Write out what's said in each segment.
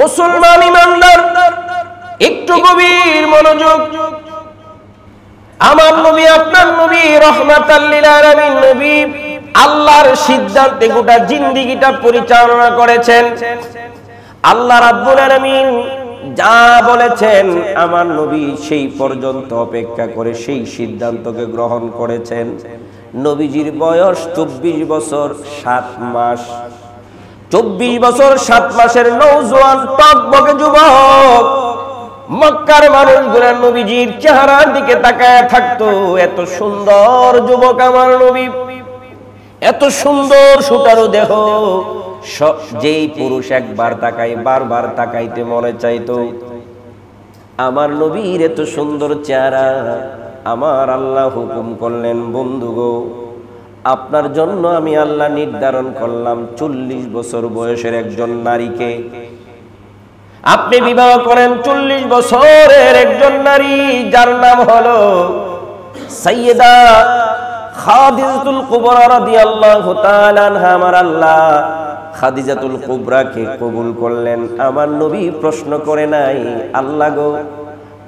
মুসলমান ইমানদার একটু গভীর মনোযোগ। আমার নবী, আপনার নবী, রাহমাতাল লিল আলামিন নবী আল্লাহর সিদ্ধান্তে গোটা জিন্দেগিটা পরিচালনা করেছেন। আল্লাহ রাব্বুল আলামিন যা বলেছেন আমার নবী সেই পর্যন্ত অপেক্ষা করে সেই সিদ্ধান্তকে গ্রহণ করেছেন। নবীজির বয়স 24 বছর 7 মাস। 24 বছর 7 মাসের নওজোয়ান টকবকে যুবক। মক্কার মানুষগুলো নবীজির চেহারার দিকে তাকায় থাকতো। এত সুন্দর যুবক আমার নবী, এত সুন্দর সুটারু দেহ, যেই পুরুষ একবার তাকাই বারবার তাকাইতে মনে চাইতো। আমার নবীর এত সুন্দর চেহারা। আমার আল্লাহ হুকুম করলেন, বন্ধু গো, আপনার জন্য আমি আল্লাহ নির্ধারণ করলাম 40 বছর বয়সের একজন নারীকে আপনি বিবাহ করেন। 40 বছরের একজন নারী যার নাম হলো সাইয়্যিদা খাদিজাতুল কুবরা রাদিয়াল্লাহু তাআলা আনহা। আমার আল্লাহ খাদিজাতুল কুবরাকে কবুল করলেন। আমার নবী প্রশ্ন করে নাই, আল্লাহ গো,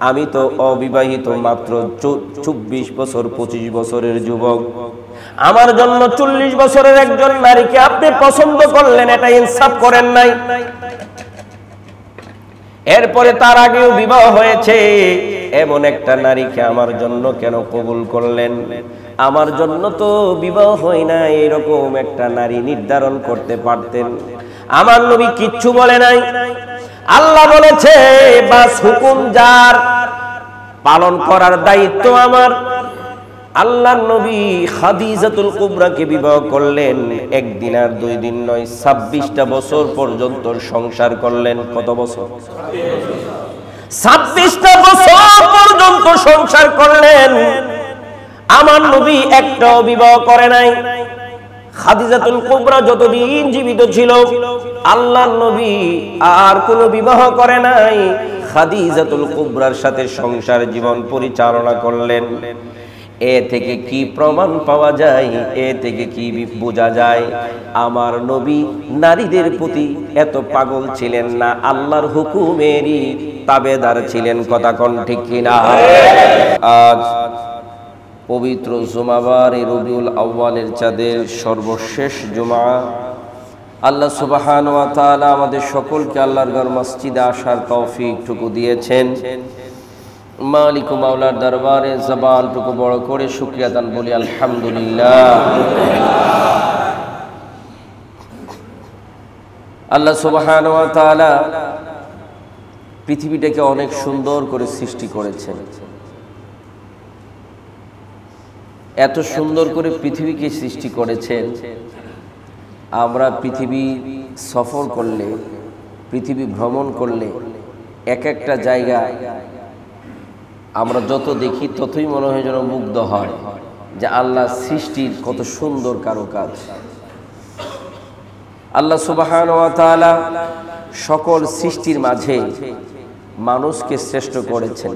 আমি তো অবিবাহিত, মাত্র 24 বছর 25 বছরের যুবক, আমার জন্য 40 বছরের একজন নারীকে আপনি পছন্দ করলেন, এটা ইনসাফ করেন নাই। এরপরে তার আগেও বিবাহ হয়েছে, এমন একটা নারীকে আমার জন্য কেন কবুল করলেন? আমার জন্য তো বিবাহ হয় না, এরকম একটা নারী নির্ধারণ করতে পারতেন। আমার নবী কিচ্ছু বলে নাই। আল্লাহ বলেছে, বাস হুকুম যার, পালন করার দায়িত্ব আমার। আল্লাহর নবী খাদিজাতুল কুবরাকে বিবাহ করলেন। একদিন আর 2 দিন নয়, 26টা বছর পর্যন্ত সংসার করলেন। কত বছর? 26টা বছর পর্যন্ত সংসার করলেন। আমার নবী একটাও বিবাহ করে নাই। খাদিজাতুল কুবরা যতদিন জীবিত ছিল আল্লাহর নবী আর কোনো বিবাহ করে নাই। খাদিজাতুল কুবরার সাথে সংসার জীবন পরিচালনা করলেন। এ থেকে কি প্রমাণ পাওয়া যায়? এ থেকে কি বোঝা যায়? আমার নবী নারীদের প্রতি এত পাগল ছিলেন না, আল্লাহর হুকুমেরই তাবেদার ছিলেন। কথা কোন ঠিক কিনা? আজ পবিত্র জুমাবার রবিউল আউয়ালের চাঁদের সর্বশেষ জুমা। আল্লাহ সুবহানাহু ওয়া তাআলা আমাদের সকলকে আল্লাহর ঘর মসজিদে আসার তৌফিকটুকু দিয়েছেন। মালিক ও মাওলার দরবারে জবানটুকু বড় করে শুকরিয়া দান বলি আলহামদুলিল্লাহ। আল্লাহ সুবহানাহু ওয়া তাআলা পৃথিবীটাকে অনেক সুন্দর করে সৃষ্টি করেছেন। এত সুন্দর করে পৃথিবীকে সৃষ্টি করেছেন, আমরা পৃথিবী সফর করলে, পৃথিবী ভ্রমণ করলে এক একটা জায়গা আমরা যত দেখি ততই মনে হয় যেন মুগ্ধ হয় যে আল্লাহ সৃষ্টির কত সুন্দর কারুকাজ। আল্লাহ সুবহানাহু ওয়া তাআলা সকল সৃষ্টির মাঝে মানুষকে শ্রেষ্ঠ করেছেন।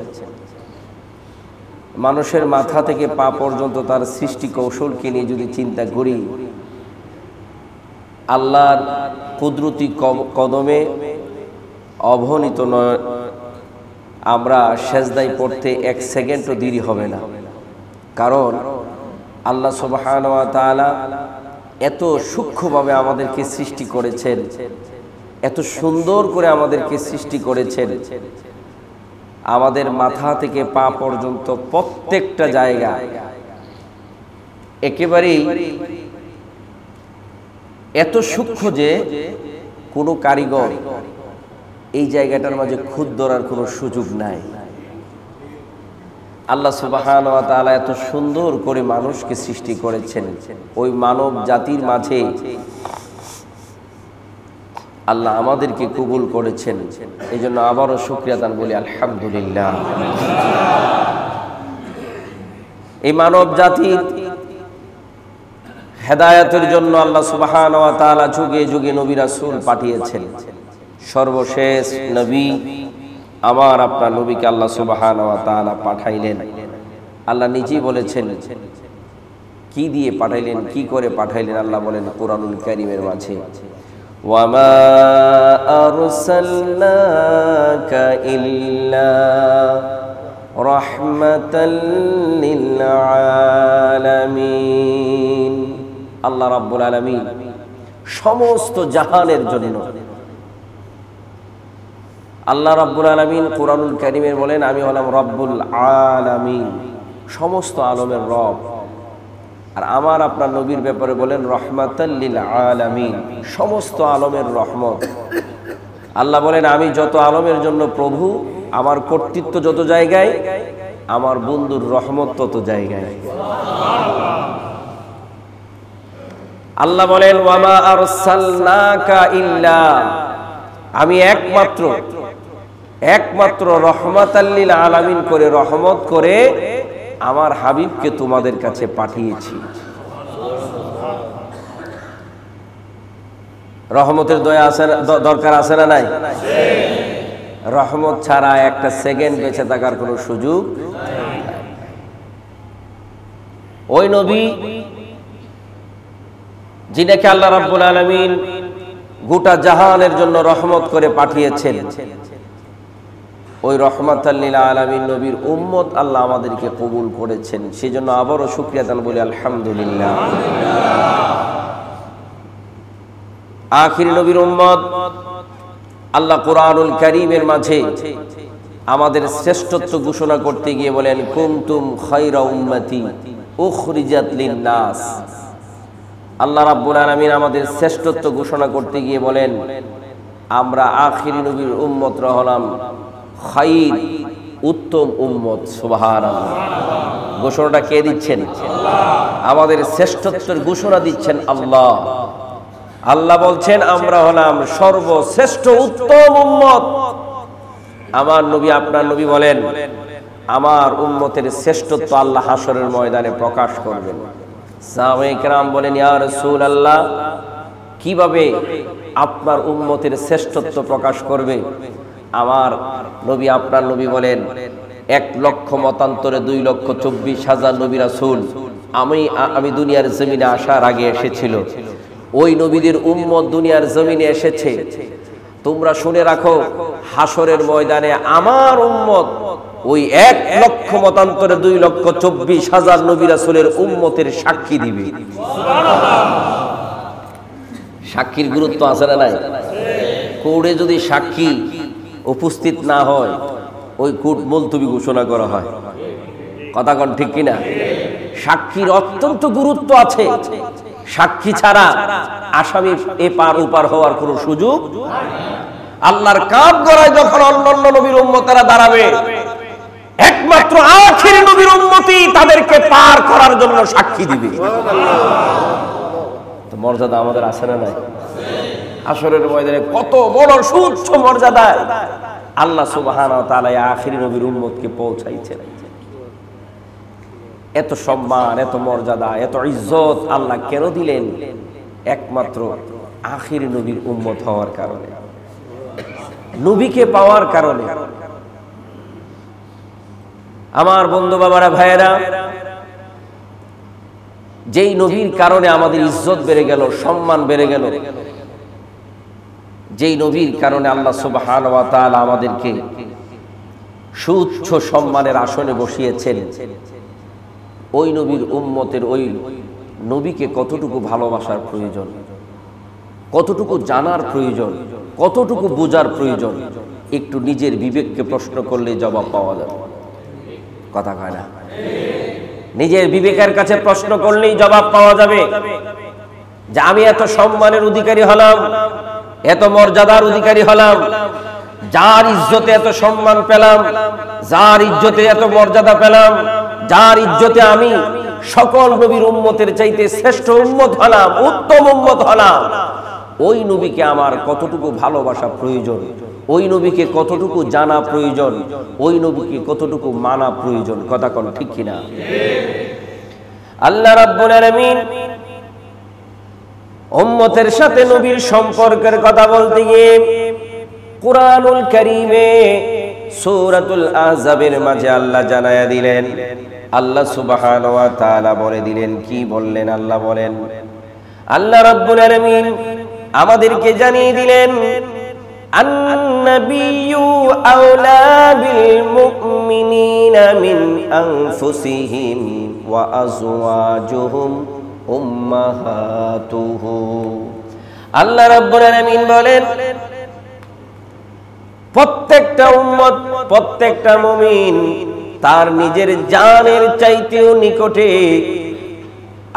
মানুষের মাথা থেকে পা পর্যন্ত তার সৃষ্টি কৌশলকে নিয়ে যদি চিন্তা করি, আল্লাহর কুদরতি কদমে অবনীত নয়, আমরা সেজদায় পড়তে 1 সেকেন্ডও দেরি হবে না। কারণ আল্লাহ সুবহানাহু ওয়া তাআলা এত সূক্ষ্মভাবে আমাদেরকে সৃষ্টি করেছেন, এত সুন্দর করে আমাদেরকে সৃষ্টি করেছেন। আমাদের মাথা থেকে পা পর্যন্ত প্রত্যেকটা জায়গা একেবারেই এত সূক্ষ্ম যে কোনো কারিগর এই জায়গাটার মাঝে খুঁত ধরার কোনো সুযোগ নাই। আল্লাহ সুবহানাহু ওয়া তাআলা এত সুন্দর করে মানুষকে সৃষ্টি করেছেন। ওই মানব জাতির মাঝে আল্লাহ আমাদেরকে কবুল করেছেন। এই জন্য আবারও শুকরিয়া দান বলি আলহামদুলিল্লাহ। এই মানব জাতির হেদায়েতের জন্য আল্লাহ সুবহানাহু ওয়া তাআলা যুগে যুগে নবী রাসূল পাঠিয়েছেন। সর্বশেষ নবী আমার আপনার নবীকে আল্লাহ সুবহানাহু ওয়া তাআলা পাঠাইলেন। আল্লাহ নিজেই বলেছেন কি দিয়ে পাঠাইলেন, কি করে পাঠাইলেন। আল্লাহ বলেন কোরআনুল কারীমের মাঝে, وما أرسلناك إلا رحمة للعالمين আল্লাহ রাব্বুল আলামিন সমস্ত জাহানের জন্য আল্লাহ রাব্বুল আলামিন কুরআনুল কারীমে বলেন আমি হলাম রব্বুল আলামিন, সমস্ত আলমের রব। আর আমার আপনার নবীর ব্যাপারে বলেন রহমাতাল লিল আলামিন, সমস্ত আলমের রহমত। আল্লাহ বলেন আমি যত আলমের জন্য প্রভু, আমার কর্তৃত্ব যত জায়গায়, আমার বন্ধুর রহমত তত জায়গায়। আল্লাহ বলেন ওয়ামা আরসালনাকা ইল্লা, আমি একমাত্র রহমাতাল লিল আলামিন করে, রহমত করে আমার হাবিবকে তোমাদের কাছে পাঠিয়েছি। রহমতের দয়া আছে, দরকার আছে না নাই? রহমত ছাড়া একটা সেকেন্ড বেঁচে থাকার কোনো সুযোগ নাই। ওই নবী যিনাকে আল্লাহ রাব্বুল আলামিন গোটা জাহানের জন্য রহমত করে পাঠিয়েছেন, ওই রহমাতাল লিল আলামিন নবীর উম্মত আল্লাহ আমাদেরকে কবুল করেছেন। সেজন্য আবারও শুকরিয়া দান বলি আলহামদুলিল্লাহ। আখির নবীর উম্মত আল্লাহ কুরআনুল কারীমের মাঝে আমাদের শ্রেষ্ঠত্ব ঘোষণা করতে গিয়ে বলেন কুনতুম খায়রা উম্মতি উখরিজাত লিন-নাস। আল্লাহ রাব্বুল আলামিন আমাদের শ্রেষ্ঠত্ব ঘোষণা করতে গিয়ে বলেন আমরা আখির নবীর উম্মত হলাম খায়র, উত্তম উম্মত। সুবহানাল্লাহ। ঘোষণাটা কে দিচ্ছেন? আমাদের শ্রেষ্ঠত্বের ঘোষণা দিচ্ছেন আল্লাহ। আল্লাহ বলছেন আমরা হলাম সর্বশ্রেষ্ঠ উত্তম উম্মত। আমার নবী আপনার নবী বলেন আমার উম্মতের শ্রেষ্ঠত্ব আল্লাহ হাসরের ময়দানে প্রকাশ করবেন। সাহাবায়ে কেরাম বলেন ইয়া রাসূলুল্লাহ, কিভাবে আপনার উম্মতের শ্রেষ্ঠত্ব প্রকাশ করবে? আমার নবী আপনার নবী বলেন 1,00,000 মতান্তরে 2,24,000 নবী রাসূল আমি দুনিয়ার জমিনে আসার আগে এসেছিল। ওই নবীদের উম্মত দুনিয়ার জমিনে এসেছে। তোমরা শুনে রাখো হাসরের ময়দানে আমার উম্মত ওই 1,00,000 মতান্তরে 2,24,000 নবী রাসূলের উম্মতের সাক্ষী দিবে। সাক্ষীর গুরুত্ব আছে না নাই? কোর্টে যদি সাক্ষী উপস্থিত না হয় ওই কোর্ট মুলতবি ঘোষণা করা হয়। কথা কোন ঠিক কিনা? সাক্ষীর অত্যন্ত গুরুত্ব আছে। সাক্ষী ছাড়া আসামি এপার ওপার হওয়ার কোনো সুযোগ নাই। আল্লাহর কাপ গড়ায় যখন অন্যান্য নবীর উম্মতেরা দাঁড়াবে, একমাত্র আখির নবীর উম্মতই তাদেরকে পার করার জন্য সাক্ষী দিবে। তো মর্যাদা আমাদের আছে না নাই? হাসরের ময়দানে কত বড় সুউচ্চ মর্যাদায় আল্লাহ সুবহানাহু ওয়া তাআলা আখির নবীর উম্মতকে পৌঁছাইছেন। এত সম্মান, এত মর্যাদা, এত ইজ্জত আল্লাহ কেন দিলেন? একমাত্র আখির নবীর উম্মত হওয়ার কারণে, নবীকে পাওয়ার কারণে। আমার বন্ধু বাবারা, ভাইয়েরা, যেই নবীর কারণে আমাদের ইজ্জত বেড়ে গেল, সম্মান বেড়ে গেল, যেই নবীর কারণে আল্লাহ সুবহানাহু ওয়া তাআলা আমাদেরকে সুউচ্চ সম্মানের আসনে বসিয়েছেন, ওই নবীর উম্মতের ওই নবীকে কতটুকু ভালোবাসার প্রয়োজন, কতটুকু জানার প্রয়োজন, কতটুকু বোঝার প্রয়োজন, একটু নিজের বিবেককে প্রশ্ন করলে জবাব পাওয়া যাবে। কথা কয় না? নিজের বিবেকের কাছে প্রশ্ন করলেই জবাব পাওয়া যাবে যে আমি এত সম্মানের অধিকারী হলাম, এত মর্যাদার অধিকারী হলাম, যার ইজ্জতে এত সম্মান পেলাম, যার ইজ্জতে এত মর্যাদা পেলাম, যার ইজ্জতে আমি সকল নবীর উম্মতের চাইতে শ্রেষ্ঠ উম্মত হলাম, উত্তম উম্মত হলাম, ওই নবীকে আমার কতটুকু ভালোবাসা প্রয়োজন, ওই নবীকে কতটুকু জানা প্রয়োজন, ওই নবীকে কতটুকু মানা প্রয়োজন। কথা কোন ঠিক কিনা? আল্লাহ রাব্বুল আলামিন উম্মতের সাথে নবীর সম্পর্কের কথা বলতে গিয়ে কুরআনুল কারীমে সূরাতুল আহজাবের মাঝে আল্লাহ জানায়া দিলেন, আল্লাহ সুবহানাহু ওয়া তাআলা বলে দিলেন, কি বললেন? আল্লাহ বলেন, আল্লাহ রাব্বুল আলামিন আমাদেরকে জানিয়ে দিলেন আন-নাবিয়্যু আওলা বিল মুমিনিনা মিন আনফুসিহিম ওয়া আজওয়াজুহুম উম্মাহাতুহু। আল্লাহ রাব্বুল আলামিন বলেন প্রত্যেকটা উম্মত, প্রত্যেকটা মুমিন তার নিজের জানের চাইতেও নিকটে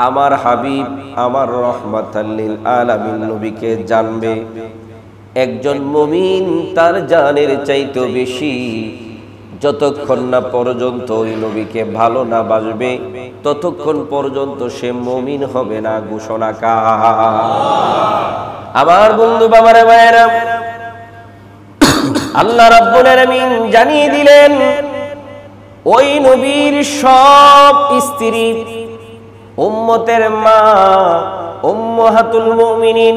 আমার হাবিব, আমার রহমাতাল লিল আলামিন নবীকে জানবে। একজন মুমিন তার জানের চাইতেও বেশি যতক্ষণ না পর্যন্ত ওই নবীকে ভালো না বাসবে ততক্ষণ পর্যন্ত সে মুমিন হবে না। ঘোষণা কার? আমার বন্ধু বাবারা ভাইয়েরা, আল্লাহ রাব্বুল আলামিন জানিয়ে দিলেন ওই নবীর সব স্ত্রী, উম্মতের মা, উম্মাহাতুল মুমিনিন,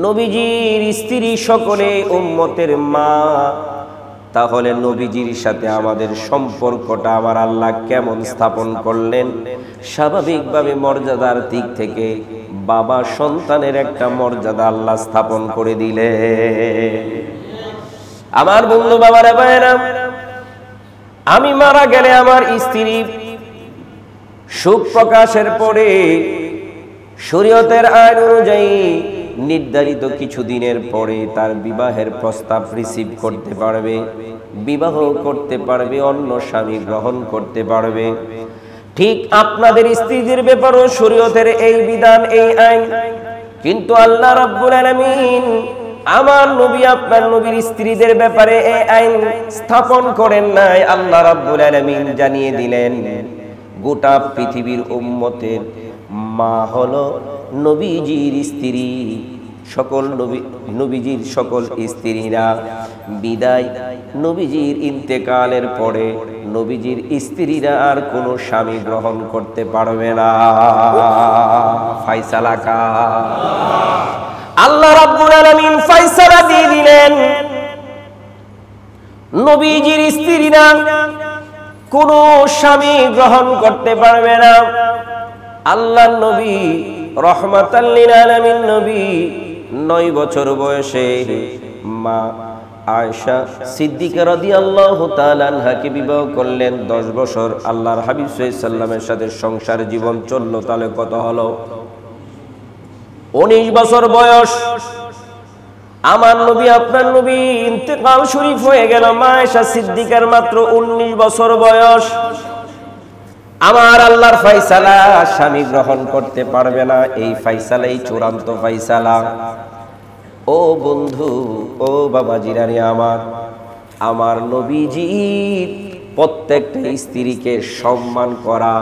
নবীজির স্ত্রী সকলে উম্মতের মা। তাহলে নবীজির সাথে আমাদের সম্পর্কটা আমার আল্লাহ কেমন স্থাপন করলেন? স্বাভাবিকভাবে মর্যাদার দিক থেকে বাবা সন্তানের একটা মর্যাদা আল্লাহ স্থাপন করে দিলেন। আমার বন্ধু বাবারা ভাইয়েরা, আমি মারা গেলে আমার স্ত্রী সুখ প্রকাশের পরে শরীয়তের আইন অনুযায়ী নির্ধারিত কিছু দিনের পরে তার বিবাহের প্রস্তাব রিসিভ করতে পারবে, বিবাহ করতে পারবে, অন্য স্বামী গ্রহণ করতে পারবে। ঠিক আপনাদের স্ত্রীদের ব্যাপারেও শরীয়তের এই বিধান, এই আইন। কিন্তু আল্লাহ রাব্বুল আলামিন আমার নবী, আপনার নবীর স্ত্রীদের ব্যাপারে এই আইন স্থাপন করেন নাই। আল্লাহ রাব্বুল আলামিন জানিয়ে দিলেন গোটা পৃথিবীর উম্মতের মা হলো নবীজির স্ত্রী। সকল নবীজির সকল স্ত্রীরা বিদায়, নবীজির ইন্তেকালের পরে নবীজির স্ত্রীরা আর কোনো স্বামী গ্রহণ করতে পারবে না। ফায়সালা কার? আল্লাহ রাব্বুল আলামিন ফায়সালা দিয়ে দিলেন নবীজির স্ত্রীরা কোনো স্বামী গ্রহণ করতে পারবে না। আল্লাহর নবী রহমাতাল লিল আলামিন নবী 9 বছর বয়সে মা আয়েশা সিদ্দিকা রাদিয়াল্লাহু তাআলা আনহাকে বিবাহ করলেন। 10 বছর আল্লাহর হাবিব সাল্লাল্লাহু আলাইহি সাল্লামের সাথে সংসার জীবন চলল। তাহলে কত হলো? 19 বছর বয়স আমার নবী, আপনার নবী ইন্তেকাল শরীফ হয়ে গেল। মা আয়েশা সিদ্দিকার মাত্র 19 বছর বয়স। আমার আল্লাহর ফায়সালা স্বামী গ্রহণ করতে পারবে না, এই ফায়সালাই চূড়ান্ত ফায়সালা। ও বন্ধু, ও বাবাজিরা রে আমার নবীজির প্রত্যেকটা স্ত্রীকে সম্মান করা,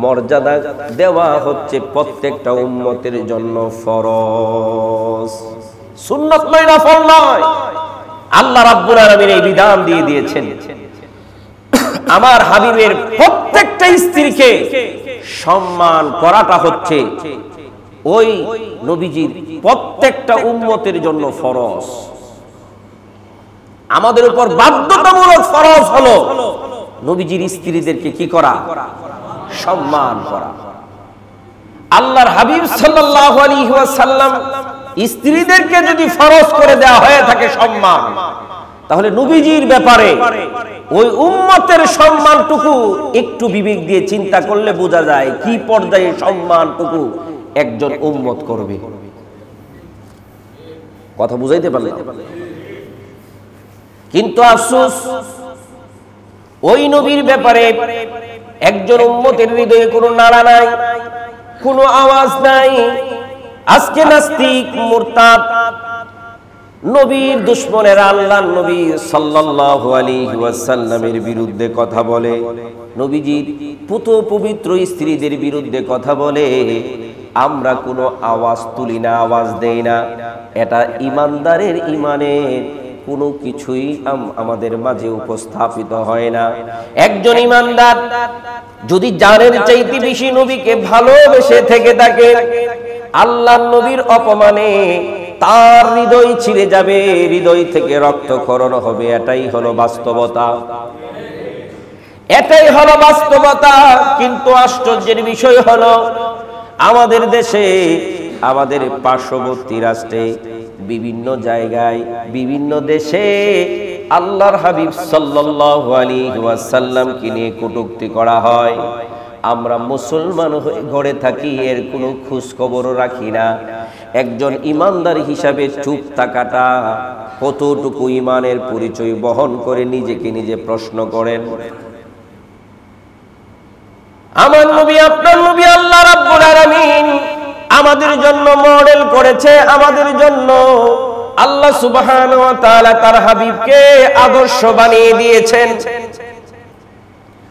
মর্যাদা দেওয়া হচ্ছে প্রত্যেকটা উম্মতের জন্য ফরজ, সুন্নাত নয়, নফল নয়। আল্লাহ রাব্বুল আলামিন এই বিধান দিয়ে দিয়েছেন। আমার হাবিবের প্রত্যেকটা স্ত্রীকে সম্মান করাটা হচ্ছে ওই নবীজির প্রত্যেকটা উম্মতের জন্য ফরজ। আমাদের উপর বাধ্যতামূলক ফরজ হলো নবীজির স্ত্রীদেরকে কি করা? সম্মান করা। আল্লাহর হাবিব সাল্লাল্লাহু আলাইহি ওয়াসাল্লাম স্ত্রীদেরকে যদি ফরজ করে দেওয়া হয়ে থাকে সম্মান, তাহলে নবীজির ব্যাপারে ওই উম্মতের সম্মানটুকু একটু বিবেক দিয়ে চিন্তা করলে বোঝা যায় কি পর্যায়ে সম্মানটুকু একজন উম্মত করবে। কথা বুঝাইতে পারলে? কিন্তু আফসোস, ওই নবীর ব্যাপারে একজন উম্মতের হৃদয়ে কোনো নাড়া নাই, কোনো আওয়াজ নাই। আজকে নাস্তিক, মুরতাদ, নবীর দুশমনেরা আল্লাহর নবী সাল্লাল্লাহু আলাইহি ওয়াসাল্লামের বিরুদ্ধে কথা বলে, নবীজির পুত পবিত্র স্ত্রীদের বিরুদ্ধে কথা বলে। আমরা কোনো আওয়াজ তুলি না, আওয়াজ দেই না। এটা ইমানদারের ইমানের কোনো কিছুই আমাদের মাঝে উপস্থাপিত হয় না। একজন ইমানদার যদি জানের চাইতে বেশি নবীকে ভালোবেসে থেকে থাকে, আল্লাহর নবীর অপমানে তার হৃদয় ছিঁড়ে যাবে, হৃদয় থেকে রক্তক্ষরণ হবে। এটাই হলো বাস্তবতা, এটাই হলো বাস্তবতা। কিন্তু আশ্চর্যের বিষয় হলো আমাদের দেশে আমাদের পার্শ্ববর্তী রাষ্ট্রে বিভিন্ন জায়গায় বিভিন্ন দেশে আল্লাহর হাবিব সাল্লাল্লাহু আলাইহি ওয়াসাল্লামকে নিয়ে কটূক্তি করা হয়। আমরা মুসলমান হয়ে ঘরে থাকি, এর কোনো খোঁজ খবরও রাখি না। একজন ইমানদার হিসাবে চুপ থাকাটা কতটুকু ইমানের পরিচয় বহন করে নিজেকে নিজে প্রশ্ন করেন। আমার নবী, আপনার নবী আল্লাহ রাব্বুল আলামিন আমাদের জন্য মডেল করেছে। আমাদের জন্য আল্লাহ সুবহানাহু ওয়া তাআলা তার হাবিবকে আদর্শ বানিয়ে দিয়েছেন।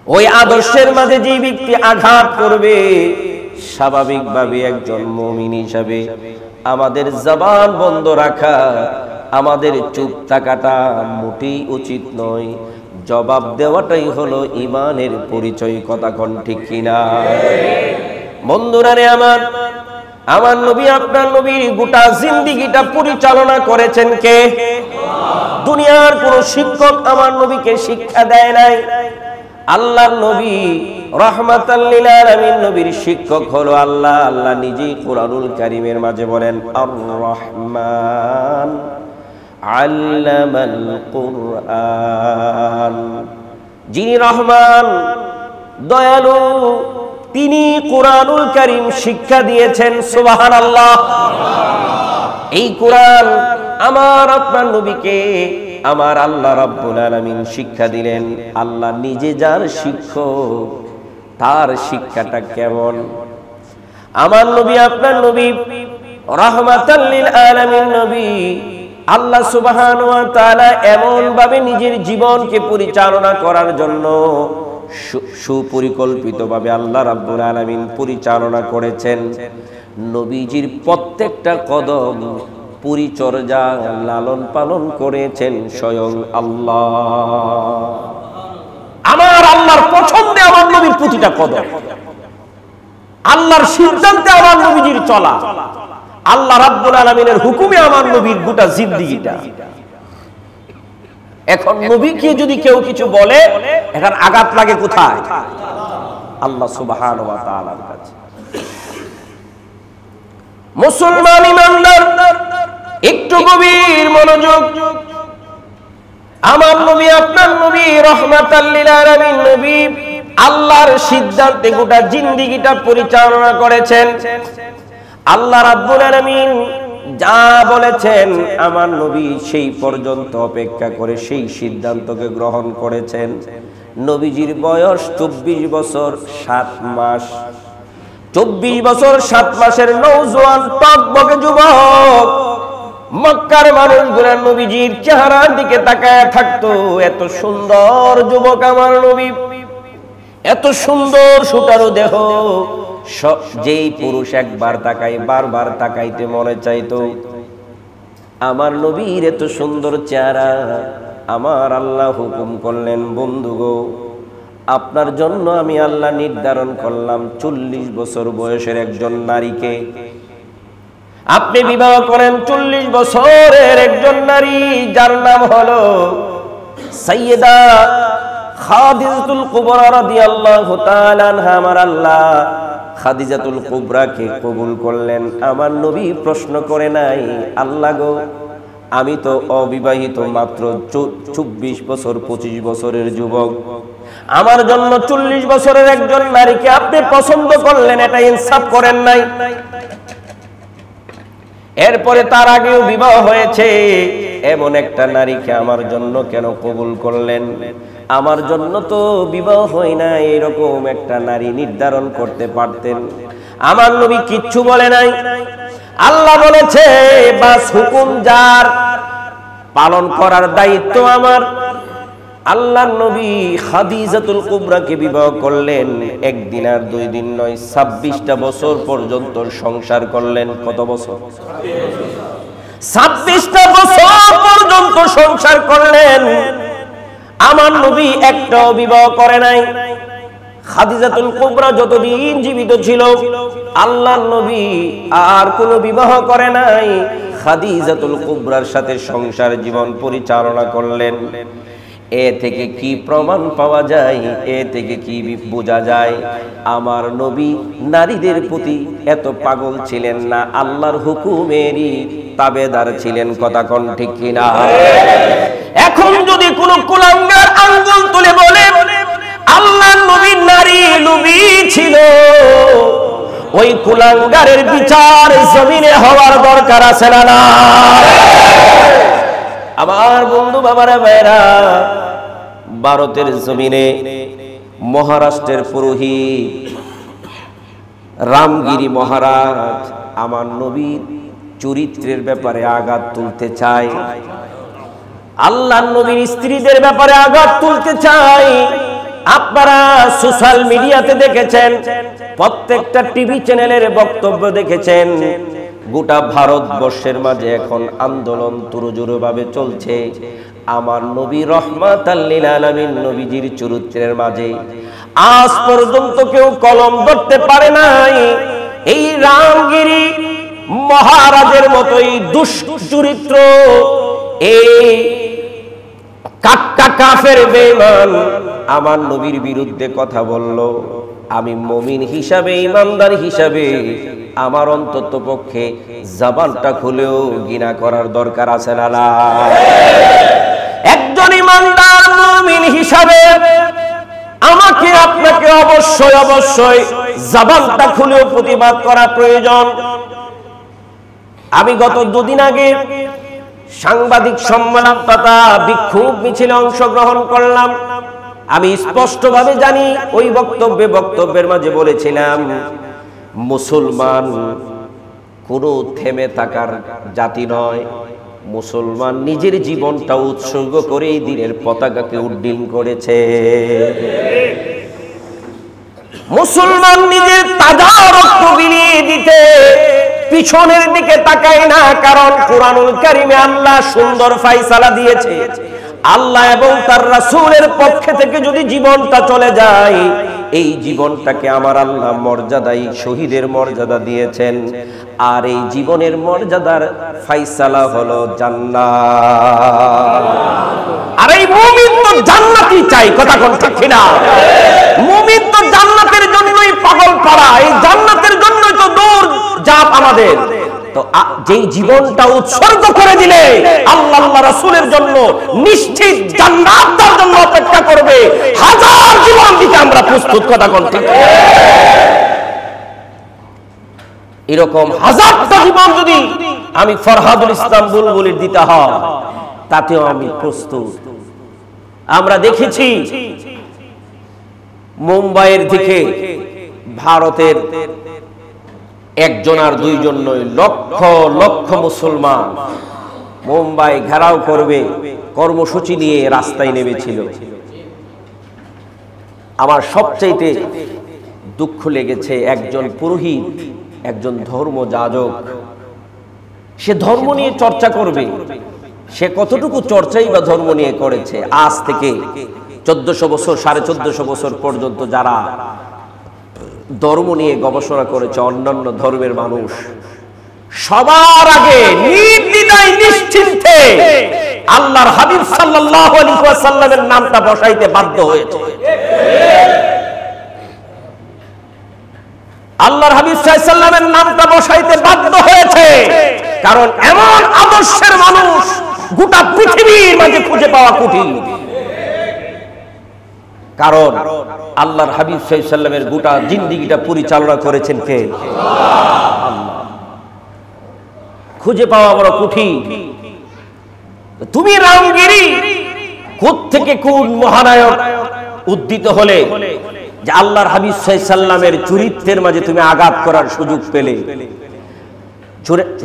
ওই আদর্শের মাঝে যে ব্যক্তি আঘাত করবে, স্বাভাবিকভাবে একজন মুমিন হিসাবে আমাদের জবান বন্ধ রাখা, আমাদের চুপ থাকাটা মোটেই উচিত নয়। জবাব দেওয়াটাই হলো ঈমানের পরিচয়। কথা কোন ঠিক কিনা? বন্ধুরা রে আমার, আমার নবী আপনার নবীর গোটা জিন্দেগিটা পরিচালনা করেছেন কে? দুনিয়ার কোন শিক্ষক আমার নবীকে শিক্ষা দেয় নাই। আল্লাহর নবী রাহমাতাল লিল আলামিন, নবীর শিক্ষক হলো আল্লাহ। আল্লাহ নিজেই কুরআনুল কারীমের মাঝে বলেন, আর রহমান আল্লামাল কুরআন। যিনি রহমান, দয়ালু, তিনি কুরআনুল কারীম শিক্ষা দিয়েছেন। সুবহানাল্লাহ। এই কুরআন আমার আপনার নবীকে আমার আল্লাহ রাব্বুল আলামিন শিক্ষা দিলেন। আল্লাহ নিজে যার শিক্ষক, তার শিক্ষাটা কেমন? আমার নবী আপনার নবী রাহমাতাল লিল আলামিন নবী, আল্লাহ সুবহানাহু ওয়া তাআলা এমন ভাবে নিজের জীবনকে পরিচালনা করার জন্য সুপরিকল্পিতভাবে আল্লাহ রাব্বুল আলামিন পরিচালনা করেছেন। নবীজির প্রত্যেকটা কদম পরিচর্যা, লালন পালন করেছেন স্বয়ং আল্লাহ। আমার আল্লাহর পছন্দে আমার নবীর প্রতিটা কদম, আল্লাহর সিদ্ধান্তে আমার নবীজির চলা, আল্লাহ রাব্বুল আলামিনের হুকুমে আমার নবীর গোটা জিন্দেগিটা। এখন নবীকে যদি কেউ কিছু বলে, এখন আঘাত লাগে কোথায়? আল্লাহ সুবহানাহু ওয়া তাআলার কাছে। মুসলমান ইমানদার একটু গভীর মনোযোগ। আমার নবী আপনার নবী রাহমাতাল লিল আলামিন নবী আল্লাহর সিদ্ধান্তে গোটা জিন্দেগিটা পরিচালনা করেছেন। আল্লাহ রাব্বুল আলামিন যা বলেছেন আমার নবী সেই পর্যন্ত অপেক্ষা করে সেই সিদ্ধান্তকে গ্রহণ করেছেন। নবীজির বয়স 24 বছর 7 মাস। 24 বছর 7 মাসের নওজোয়ান টকবকে যুবক। মক্কার মানুষগুলো নবীজির চেহারার দিকে তাকায় থাকতো। এত সুন্দর যুবক আমার নবী, এত সুন্দর সুটারু দেহ, যেই পুরুষ একবার তাকাই বারবার তাকাইতে মনে চাইতো। আমার নবীর এত সুন্দর চেহারা। আমার আল্লাহ হুকুম করলেন, বন্ধু গো, আপনার জন্য আমি আল্লাহ নির্ধারণ করলাম 40 বছর বয়সের একজন নারীকে আপনি বিবাহ করেন। 40 বছরের একজন নারী, যার নাম হলো সাইয়্যিদা খাদিজাতুল কুবরা রাদিয়াল্লাহু তাআলা আনহা। আমার আল্লাহ খাদিজাতুল কুবরাকে কবুল করলেন। আমার নবী প্রশ্ন করে নাই, আল্লাহ গো, আমি তো অবিবাহিত, মাত্র 24 বছর 25 বছরের যুবক, আমার জন্য 40 বছরের একজন নারীকে আপনি পছন্দ করলেন, এটা ইনসাফ করেন নাই। এরপরে তার আগেও বিবাহ হয়েছে, এমন একটা নারীকে আমার জন্য কেন কবুল করলেন? আমার জন্য তো বিবাহ হয় না, এরকম একটা নারী নির্ধারণ করতে পারতেন। আমার নবী কিচ্ছু বলে নাই। আল্লাহ বলেছে, বাস হুকুম যার, পালন করার দায়িত্ব আমার। আল্লাহর নবী খাদিজাতুল কুবরাকে বিবাহ করলেন। একদিন আর 2 দিন নয়, 26টা বছর পর্যন্ত সংসার করলেন। কত বছর? 26টা বছর পর্যন্ত সংসার করলেন। আমার নবী একটাও বিবাহ করে নাই। খাদিজাতুল কুবরা যতদিন জীবিত ছিল, আল্লাহর নবী আর কোনো বিবাহ করে নাই। খাদিজাতুল কুবরার সাথে সংসার জীবন পরিচালনা করলেন। এ থেকে কি প্রমাণ পাওয়া যায়, এ থেকে কি বোঝা যায় আমার নবী নারীদের প্রতি এত পাগল ছিলেন না, আল্লাহর হুকুমেরই তাবেদার ছিলেন। কথা কোন ঠিক কিনা? এখন যদি কোন কুলাঙ্গার আঙ্গুল তুলে বলে আল্লাহর নবী নারী নবী ছিল, ওই কুলাঙ্গারের বিচার জমিনে হওয়ার দরকার আছে না? আমার বন্ধু বাবারা ভাইরা, ভারতের জমিনে মহারাষ্ট্রের পুরোহিত রামগিরি মহারাজ আমার নবীর চরিত্রের ব্যাপারে আঘাত তুলতে চায়, আল্লাহর নবীর স্ত্রীদের ব্যাপারে আঘাত তুলতে চায়। আপনারা সোশ্যাল মিডিয়াতে দেখেছেন, প্রত্যেকটা টিভি চ্যানেলের বক্তব্য দেখেছেন, গোটা ভারতবর্ষের মাঝে এখন আন্দোলন তুরজোড়ো ভাবে চলছে আমার নবী রহমাতাল লিল আলামিন নবীজির চরিত্রের মাঝে। আজ পর্যন্ত কেউ কলম ধরতে পারে নাই এই রামগিরি মহারাজের মতোই দুশ্চরিত্র, এই কাট্টা কাফের বেঈমান আমার নবীর বিরুদ্ধে কথা বলল। আমি মুমিন হিসাবে, ইমানদার হিসাবে আমার অন্তত পক্ষে জবানটা খুলেও ঘৃণা করার দরকার আছে না? একজন ইমানদার মুমিন হিসাবে আমাকে আপনাকে অবশ্যই অবশ্যই জবানটা খুলেও প্রতিবাদ করা প্রয়োজন। আমি গত দুদিন আগে সাংবাদিক সম্মেলন তথা বিক্ষোভ মিছিলে অংশগ্রহণ করলাম। আমি স্পষ্টভাবে জানি ওই বক্তব্যের মাঝে বলেছিলাম, মুসলমান কোনো থেমে থাকার জাতি নয়, মুসলমান নিজের জীবনটা উৎসর্গ করে এই দিনের পতাকাকে উড্ডীন করেছে। মুসলমান নিজের তাজা রক্ত বিলিয়ে দিতে পিছনের দিকে তাকায় না, কারণ কুরআনুল কারীমে আল্লাহ সুন্দর ফায়সালা দিয়েছে। আল্লাহ এবং তার রাসূলের পক্ষ থেকে যদি জীবনটা চলে যায়, এই জীবনটাকে আমার আল্লাহ মর্যাদাই শহীদের মর্যাদা দিয়েছেন, আর এই জীবনের মর্যাদার ফায়সালা হলো জান্নাত। আর এই মুমিন তো জান্নাতই চাই। কথা কোন ঠিক কিনা? মুমিন তো জান্নাতের জন্যই পাগল পাড়া, এই জান্নাতের জন্যই তো দৌড় জাপ আমাদের। তো যেই জীবনটা উৎসর্গ করে দিলে আল্লাহ রাসূলের জন্য নিশ্চিত জান্নাত তার জন্য অপেক্ষা করবে, হাজার জীবন দিতে আমরা প্রস্তুত। কথা কোন ঠিক? এরকম হাজারটা জীবন যদি আমি ফরহাদুল ইসলাম বুলবুলির দিতে হয়, তাতেও আমি প্রস্তুত। আমরা দেখেছি মুম্বাইয়ের দিকে ভারতের একজন আর দুইজন নয়, লক্ষ লক্ষ মুসলমান মুম্বাই ঘেরাও করবে কর্মসূচি নিয়ে রাস্তায় নেমেছিল। আমার সবচাইতে দুঃখ লেগেছে, একজন পুরোহিত, একজন ধর্ম যাজক, সে ধর্ম নিয়ে চর্চা করবে। সে কতটুকু চর্চাই বা ধর্ম নিয়ে করেছে? আজ থেকে 1400 বছর 1450 বছর পর্যন্ত যারা ধর্ম নিয়ে গবেষণা করেছে অন্যান্য ধর্মের মানুষ, সবার আগে নির্দ্বিধায় নিশ্চিন্তে আল্লাহর হাবিব সাল্লাল্লাহু আলাইহি ওয়াসাল্লামের নামটা বসাইতে বাধ্য হয়েছে। আল্লাহর হাবিব সাল্লাল্লাহু আলাইহি ওয়াসাল্লামের নামটা বসাইতে বাধ্য হয়েছে, কারণ এমন আদর্শের মানুষ গোটা পৃথিবীর মাঝে খুঁজে পাওয়া কঠিন। কারণ আল্লাহর হাবিব সাল্লাল্লাহু আলাইহি ওয়াসাল্লামের গোটা জিন্দেগিটা পরিচালনা করেছেন কে? আল্লাহ। খুঁজে পাওয়া বড় কঠিন। তুমি রামগিরি কোত্থেকে কোন মহানায়ক উদ্দিত হলে যে আল্লাহর হাবিব সাল্লাল্লাহু আলাইহি ওয়াসাল্লামের চরিত্রের মাঝে তুমি আঘাত করার সুযোগ পেলে?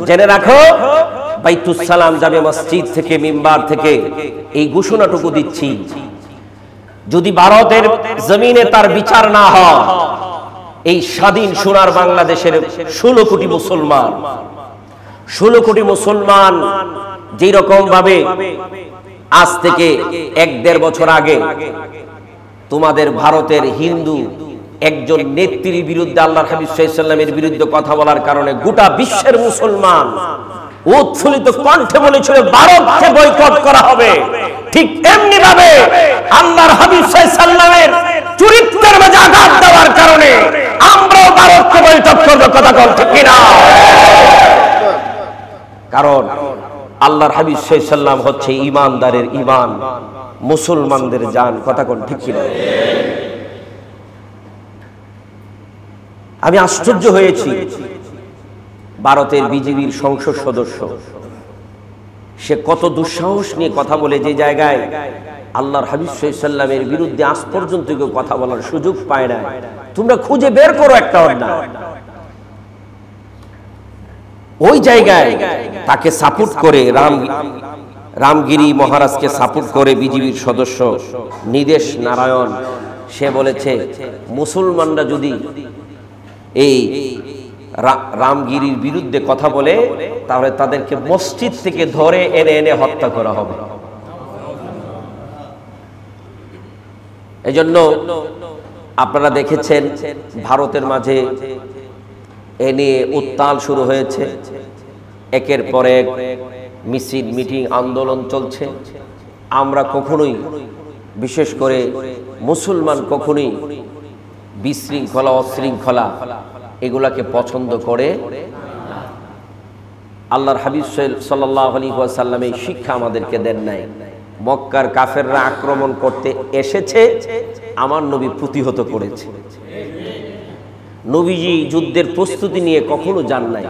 জেনে রাখো, বাইতুস সালাম জামে মসজিদ থেকে, মিম্বার থেকে এই ঘোষণাটুকু দিচ্ছি, যদি ভারতের জমিনে তার বিচার না হয়, এই স্বাধীন সোনার বাংলাদেশের 16 কোটি মুসলমান, 16 কোটি মুসলমান যেই রকম ভাবে আজ থেকে 1-1.5 বছর আগে তোমাদের ভারতের হিন্দু একজন নেত্রীর বিরুদ্ধে আল্লাহর হাবিব সাল্লাল্লাহু আলাইহি ওয়াসাল্লামের বিরুদ্ধে কথা বলার কারণে গোটা বিশ্বের মুসলমান উৎফুল্লিত কণ্ঠে বলেছিল ভারতকে বয়কট করা হবে, ঠিক এমনি ভাবে চরিত্রের মাঝে আঘাত দেওয়ার কারণে আমরাও ভারতকে বৈঠক করবো, কথা বল ঠিক কিনা? কারণ আল্লাহর হাবিব সাল্লাল্লাহু আলাইহি ওয়াসাল্লাম হচ্ছে ঈমানদারের ঈমান, মুসলমানদের জান, কথা কোন ঠিক কিনা? আমি আশ্চর্য হয়েছি, ভারতের বিজেপির সংসদ সদস্য সে কত দুঃসাহস নিয়ে কথা বলে, যে জায়গায় আল্লাহর হাবিব সাল্লাল্লাহু আলাইহি ওয়াসাল্লামের বিরুদ্ধে আজ পর্যন্ত কেউ কথা বলার সুযোগ পায় না। তোমরা খুঁজে বের করো একটা অন্যায়। ওই জায়গায় তাকে সাপোর্ট করে রামগিরি মহারাজকে সাপোর্ট করে বিজেপির সদস্য নিদেশ নারায়ণ সে বলেছে, মুসলমানরা যদি এই রামগিরির বিরুদ্ধে কথা বলে তাহলে তাদেরকে মসজিদ থেকে ধরে এনে এনে হত্যা করা হবে। এজন্য আপনারা দেখেছেন ভারতের মাঝে এ নিয়ে উত্তাল শুরু হয়েছে, একের পর এক মিছিল, মিটিং, আন্দোলন চলছে। আমরা কখনোই, বিশেষ করে মুসলমান কখনোই বিশৃঙ্খলা, অশৃঙ্খলা এগুলাকে পছন্দ করে। আল্লাহর হাবিব সাল্লাল্লাহু আলাইহি ওয়াসাল্লাম এই শিক্ষা আমাদেরকে দেন নাই। মক্কার কাফেররা আক্রমণ করতে এসেছে, আমার নবী প্রতিহত করেছে। নবীজি যুদ্ধের প্রস্তুতি নিয়ে কখনো যান নাই,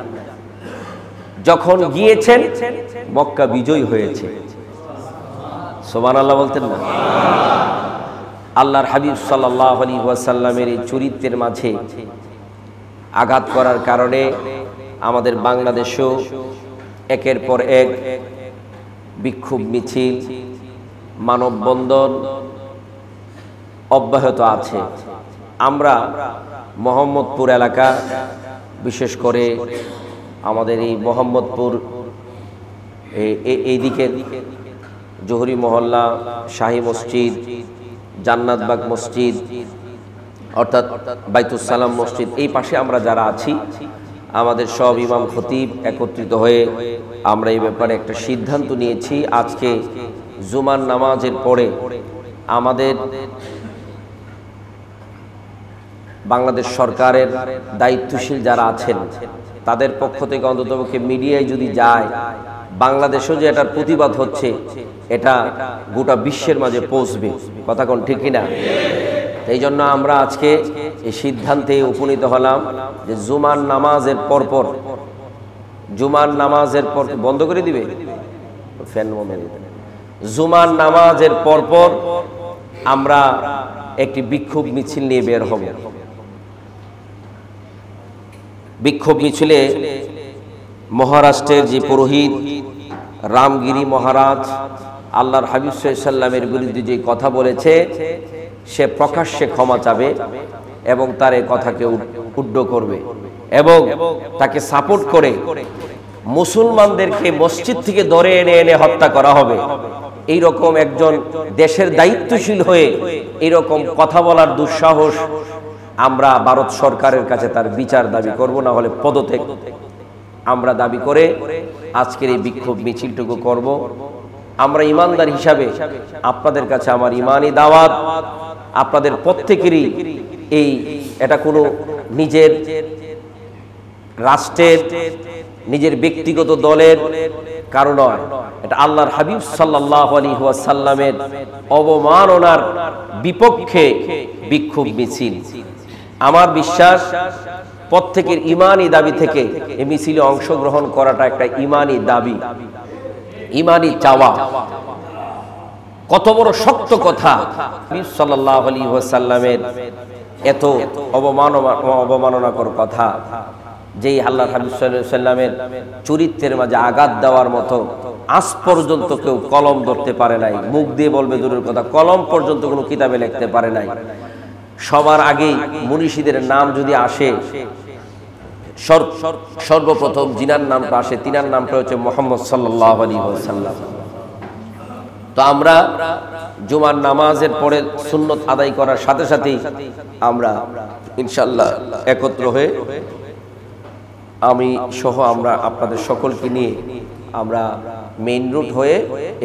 যখন গিয়েছেন মক্কা বিজয় হয়েছে। সুবহানাল্লাহ বলতেন না? আল্লাহর হাবিব সাল্লাল্লাহু আলাইহি ওয়াসাল্লামের এই চরিত্রের মাঝে আঘাত করার কারণে আমাদের বাংলাদেশেও একের পর এক বিক্ষোভ মিছিল, মানববন্ধন অব্যাহত আছে। আমরা মোহাম্মদপুর এলাকা, বিশেষ করে আমাদের এই মোহাম্মদপুর এইদিকে জোহরি মহল্লা, শাহী মসজিদ, জান্নাতবাগ মসজিদ অর্থাৎ বাইতুস সালাম মসজিদ, এই পাশে আমরা যারা আছি আমাদের সব ইমাম খতিব একত্রিত হয়ে আমরা এই ব্যাপারে একটা সিদ্ধান্ত নিয়েছি। আজকে জুমার নামাজের পরে আমাদের বাংলাদেশ সরকারের দায়িত্বশীল যারা আছেন তাদের পক্ষ থেকে অন্ততপক্ষে মিডিয়ায় যদি যায়, বাংলাদেশেও যে এটার প্রতিবাদ হচ্ছে এটা গোটা বিশ্বের মাঝে পৌঁছবে, কথা কোন ঠিক কিনা? এই জন্য আমরা আজকে এই সিদ্ধান্তে উপনীত হলাম যে জুমার নামাজের পরপর, জুমার নামাজের পর বন্ধ করে দিবে ফ্যান বন্ধ করে দিবে, জুমার নামাজের পরপর আমরা একটি বিক্ষোভ মিছিল নিয়ে বের হব। বিক্ষোভ মিছিলে মহারাষ্ট্রের যে পুরোহিত রামগিরি মহারাজ আল্লাহর হাবিব সাল্লাল্লাহু আলাইহি ওয়াসাল্লামের বিরুদ্ধে যে কথা বলেছে সে প্রকাশ্যে ক্ষমা চাবে এবং তার এই কথাকে উড্ড করবে এবং তাকে সাপোর্ট করে মুসলমানদেরকে মসজিদ থেকে ধরে এনে এনে হত্যা করা হবে। এইরকম একজন দেশের দায়িত্বশীল হয়ে এইরকম কথা বলার দুঃসাহস, আমরা ভারত সরকারের কাছে তার বিচার দাবি করব, না হলে পদত্যাগ আমরা দাবি করে আজকের এই বিক্ষোভ মিছিলটুকু করব। আমরা ইমানদার হিসাবে আপনাদের কাছে আমার ইমানি দাওয়াত, আপনাদের প্রত্যেকেরই এটা কোনো নিজের রাষ্ট্রের, নিজের ব্যক্তিগত দলের কারণ নয়, এটা আল্লাহর হাবিব সাল্লাল্লাহু আলাইহি ওয়াসাল্লামের অবমাননার বিপক্ষে বিক্ষোভ মিছিল। আমার বিশ্বাস প্রত্যেকের ইমানি দাবি থেকে এই মিছিলে অংশগ্রহণ করাটা একটা ইমানি দাবি, ইমানি চাওয়া। কত বড় শক্ত কথা! নবী সাল্লাল্লাহু আলাইহি ওয়াসাল্লামের এত অবমাননাকর কথা, যেই আল্লাহর হাবিব সাল্লাল্লাহু আলাইহি ওয়াসাল্লামের চরিত্রের মাঝে আঘাত দেওয়ার মতো আজ পর্যন্ত কেউ কলম ধরতে পারে নাই। মুখ দিয়ে বলবে দূরের কথা, কলম পর্যন্ত কোনো কিতাবে লিখতে পারে নাই। সবার আগেই মুনিশিদের নাম যদি আসে, সর্বপ্রথম জিনার নামটা আসে, তিনার নামটা হচ্ছে মুহাম্মদ সাল্লাল্লাহু আলাইহি ওয়াসাল্লাম। তো আমরা জুমার নামাজের পরে সুন্নত আদায় করার সাথে সাথেই আমরা ইনশাআল্লাহ একত্র হয়ে, আমি সহ আমরা আপনাদের সকলকে নিয়ে আমরা মেইন রুট হয়ে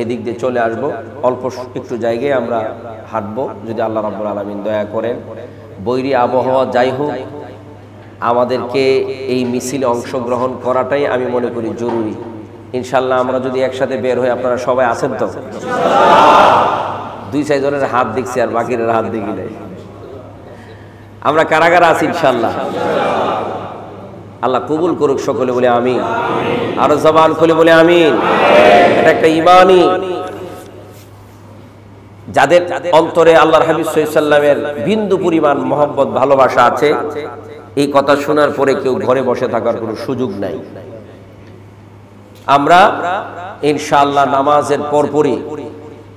এদিক দিয়ে চলে আসব। অল্প একটু জায়গায় আমরা হাঁটবো যদি আল্লাহ রাব্বুল আলামিন দয়া করেন। বৈরী আবহাওয়া যাই হোক, আমাদেরকে এই মিছিলে অংশগ্রহণ করাটাই আমি মনে করি জরুরি। ইনশাল্লাহ আমরা যদি একসাথে বের হই, আপনারা সবাই আছেন তো? 2-4 জনের হাত দেখছি আর বাকির হাত দেখি নাই। আমরা কারা কারা আছি ইনশাল্লাহ? আল্লাহ কবুল করুক সকলে বলে আমিন। আরো জবান খুলে বলে আমিন। এটা একটা ঈমানি, যাদের অন্তরে আল্লাহর হাবিব সাল্লাল্লাহু আলাইহি ওয়াসাল্লামের বিন্দু পরিমাণ মহব্বত ভালোবাসা আছে, এই কথা শোনার পরে কেউ ঘরে বসে থাকার কোনো সুযোগ নাই। আমরা ইনশাআল্লাহ নামাজের পরপরই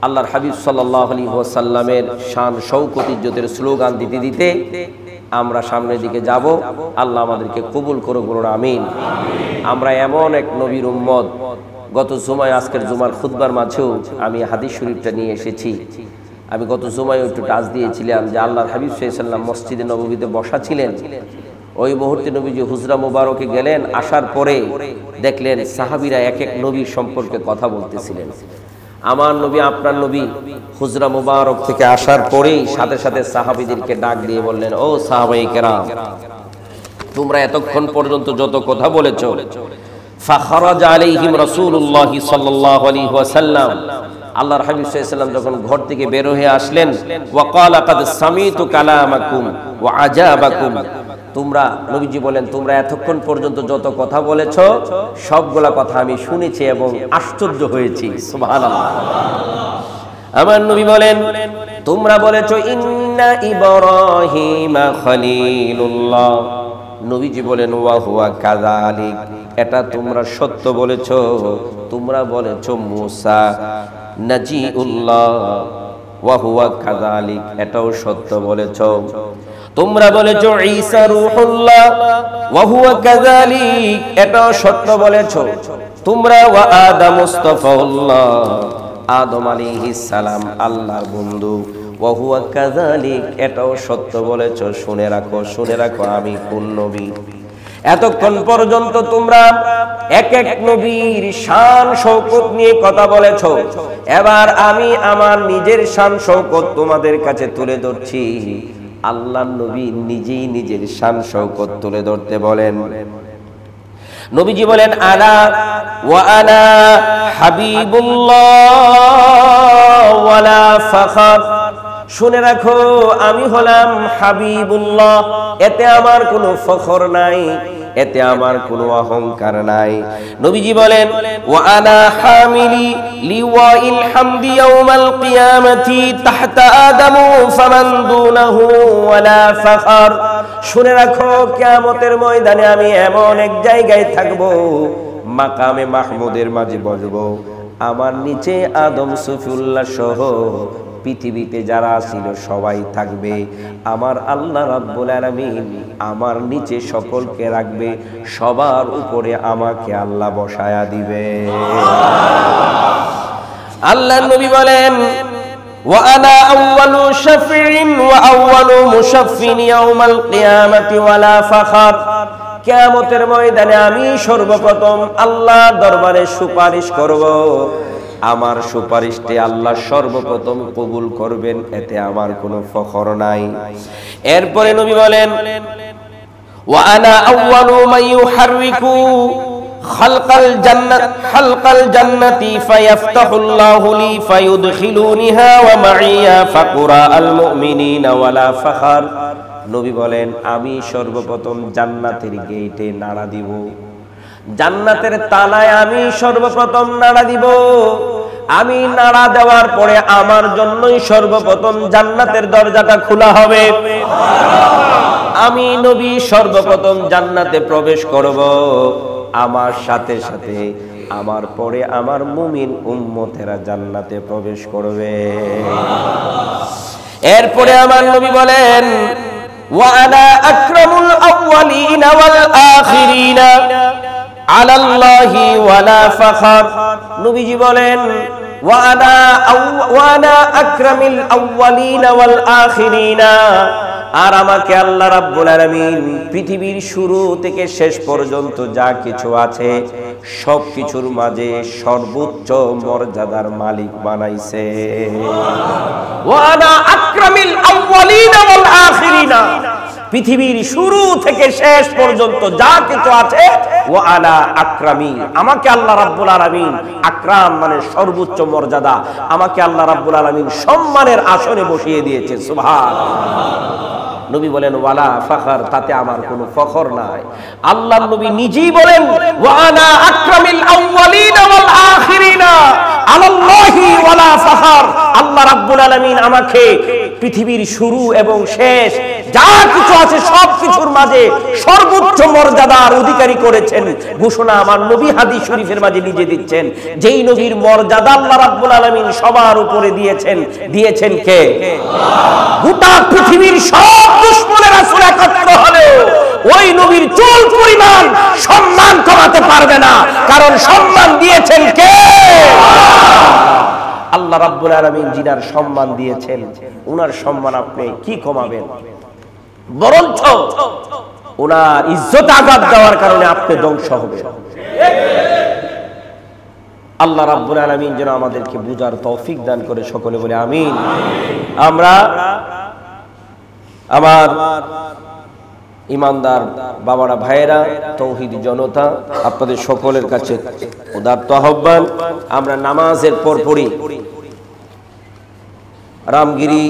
আল্লাহর হাবিব সাল্লাল্লাহু আলাইহি ওয়াসাল্লামের শান শওকত ইজ্জতের স্লোগান দিতে দিতে আমরা সামনের দিকে যাব। আল্লাহ আমাদেরকে কবুল করুক, বলুন আমিন। আমরা এমন এক নবীর উম্মত, গত জুমায় আজকের জুমার খুতবার মাঝেও আমি হাদিস শরীফটা নিয়ে এসেছি। আমি গত জুমায় একটু টাচ দিয়েছিলাম যে আল্লাহর হাবিব সাল্লাল্লাহু আলাইহি ওয়াসাল্লাম মসজিদে নববীতে বসা ছিলেন। ওই মুহূর্তে নবীজি হুজরা মুবারকে গেলেন। আসার পরে দেখলেন সাহাবীরা এক এক নবীর সম্পর্কে কথা বলতেছিলেন। আমার নবী, আপনার নবী হুজরা মুবারক থেকে আসার পরেই সাথে সাথে সাহাবীদেরকে ডাক দিয়ে বললেন, ও সাহাবায়ে কেরাম, তোমরা এতক্ষণ পর্যন্ত যত কথা বলেছো, ফাখরাজ আলাইহিম রাসূলুল্লাহ সাল্লাল্লাহু আলাইহি ওয়াসাল্লাম, আল্লাহর হাবিব সাল্লাল্লাহু আলাইহি ওয়াসাল্লাম যখন ঘর থেকে বের হয়ে আসলেন, ওয়া ক্বালা কাদ সামিতু কালামাকুম ওয়া আজাবাকুম, তোমরা, নবীজি বলেন, তোমরা এতক্ষণ পর্যন্ত যত কথা বলেছো সবগুলা কথা আমি শুনেছি এবং আশ্চর্য হয়েছি। সুবহানাল্লাহ। আমার নবী বলেন, তোমরা বলেছো ইন্না ইব্রাহিমা খলিলুল্লাহ, নবীজি বলেন ওয়া হুয়া কাযালিক, এটা তোমরা সত্য বলেছো। তোমরা বলেছো মুসা নাজিউল্লাহ, ওয়া হুয়া কাযালিক, এটাও সত্য বলেছো। তোমরা বলেছো ঈসা রূহুল্লাহ, ওয়া হুয়া কাযালিক, এটাও সত্য বলেছো। তোমরা ওয়া আদম মুস্তাফাউল্লাহ, আদম আলাইহিস সালাম আল্লাহর বন্ধু, ওয়া হুয়া কাযালিক, এটাও সত্য বলেছো। শুনে রাখো, শুনে রাখো, আমি কোন নবী। এতক্ষণ পর্যন্ত তোমরা এক এক নবীর শান শওকত নিয়ে কথা বলেছো। এবার আমি আমার নিজের শান শওকত তোমাদের কাছে তুলে ধরছি। আল্লাহর নবী নিজেই নিজের শান শওকত তুলে ধরতে বলেন। নবীজি বলেন, আলা ওয়া আনা হাবিবুল্লাহ ওয়ালা ফাখর, শুনে রাখো আমি হলাম হাবিবুল্লাহ, এতে আমার কোনো ফখর নাই, এতে আমার কোনো অহংকার নাই। নবীজি বলেন, ওয়া আনা হামিলি লিওয়াইল হামদি ইয়াউমাল কিয়ামাতি তাহতা আদামু ফামান দুনাহু ওয়ালা ফাখর, শুনে রাখো কিয়ামতের ময়দানে আমি এমন এক জায়গায় থাকব, মাকামে মাহমুদের মাঝে বসবো, আমার নিচে আদম সফিউল্লাহ সহ পৃথিবীতে যারা ছিল সবাই থাকবে। আমার আল্লাহ রাব্বুল আলামিন আমার নিচে সকলকে রাখবে, সবার উপরে আমাকে আল্লাহ বসায়া দিবে। আল্লাহর নবী বলেন, ওয়া আনা আউয়ালু শাফিইন ওয়া আউয়ালু মুশাফফিন ইয়াউমাল কিয়ামাতি ওয়ালা ফাখর, কিয়ামতের ময়দানে আমি সর্বপ্রথম আল্লাহর দরবারে সুপারিশ করব, আমার সুপারিশটি আল্লাহ সর্বপ্রথম কবুল করবেন, এতে আমার কোনো ফখর নাই। এরপরে নবী বলেন, ওয়া আনা আউয়ালু মান ইউহাররিকু খালকাল জান্নাতি ফায়াফতাহুল্লাহু লি ফায়ুদখিলুনিহা ওয়া মাইয়া ফাকুরা আল মুমিনিনা ওয়ালা ফাখর, নবী বলেন আমি সর্বপ্রথম জান্নাতের গেটে নাড়া দিব, জান্নাতের তালায় আমি সর্বপ্রথম নাড়া দিব। আমি নাড়া দেওয়ার পরে আমার জন্যই সর্বপ্রথম জান্নাতের দরজাটা খোলা হবে। আমি নবী সর্বপ্রথম জান্নাতে প্রবেশ করব, আমার সাথে সাথে আমার পরে আমার মুমিন উম্মতেরা জান্নাতে প্রবেশ করবে। এরপরে আমার নবী বলেন, ওয়া আনা আকরামুল আউয়ালিনা ওয়াল আখিরিনা আলাল্লাহি ওয়ালা ফাখর, নবীজি বলেন, ওয়া আনা আকরামিল আউয়ালিনা ওয়াল আখিরিনা, আর আমাকে আল্লাহ রাব্বুল আলামিন পৃথিবীর শুরু থেকে শেষ পর্যন্ত যা কিছু আছে সব কিছুর মাঝে সর্বোচ্চ মর্যাদার মালিক বানাইছে। ওয়া আনা আকরামিল আউয়ালিনা ওয়াল আখিরিনা, পৃথিবীর শুরু থেকে শেষ পর্যন্ত যা কিছু আছে ওয়া আলা আকরামি, আমাকে আল্লাহ রাব্বুল আলামিন, আকরাম মানে সর্বোচ্চ মর্যাদা, আমাকে আল্লাহ রাব্বুল আলামিন সম্মানের আসনে বসিয়ে দিয়েছে। সুবহানাল্লাহ। নবী বলেন ওয়ালা ফাখর, তাতে আমার কোনো ফখর নাই। আল্লাহর নবী নিজেই বলেন ওয়া আনা আকরামিল আউয়ালিনা ওয়াল আখিরিনা আলাল্লাহি ওয়ালা ফাখর, আল্লাহ রাব্বুল আলামিন আমাকে পৃথিবীর শুরু এবং শেষ যা কিছু আছে সব কিছুর মাঝে সর্বোচ্চ মর্যাদার অধিকারী করেছেন। ঘোষণা আমার নবী হাদিস শরীফের মাঝে নিজে দিচ্ছেন। যেই নবীর মর্যাদা আল্লাহ রাব্বুল আলামিন সবার উপরে দিয়েছেন, দিয়েছেন কে? আল্লাহ। গোটা পৃথিবীর সব দুশমনের রাসূল একত্র হলেও ওই নবীর চুল পরিমাণ সম্মান কমাতে পারবে না, কারণ সম্মান দিয়েছেন কে? আল্লাহ রাব্বুল আলামিন যিনার সম্মান দিয়েছেন উনার সম্মান আপনি কি কমাবেন? বরঞ্চ উনার ইজ্জত আঘাত দেওয়ার কারণে আপনি ধ্বংস হবেন। আল্লাহ রাব্বুল আলামিন যেন আমাদেরকে বুঝার তৌফিক দান করে, সকলে বলে আমিন। আমরা আমার ইমানদার বাবারা, ভাইয়েরা, তৌহিদি জনতা, আপনাদের সকলের কাছে উদাত্ত আহ্বান, আমরা নামাজের পর পরই রামগিরি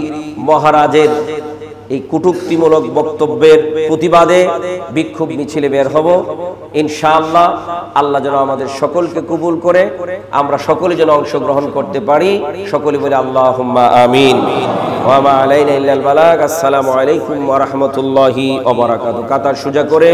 মহারাজের এই কটূক্তিমূলক বক্তব্যের প্রতিবাদে বিক্ষোভ মিছিলে বের হব ইনশাআল্লাহ। আল্লাহ যেন আমাদের সকলকে কবুল করে, আমরা সকলে যেন অংশগ্রহণ করতে পারি। সকলে বলে আল্লাহুম্মা আমিন। ওয়া মা আলাইনা ইল্লাল বালাগ। আসসালামু আলাইকুম ওয়া রাহমাতুল্লাহি ওয়া বারাকাতুহু। কাতার সোজা করে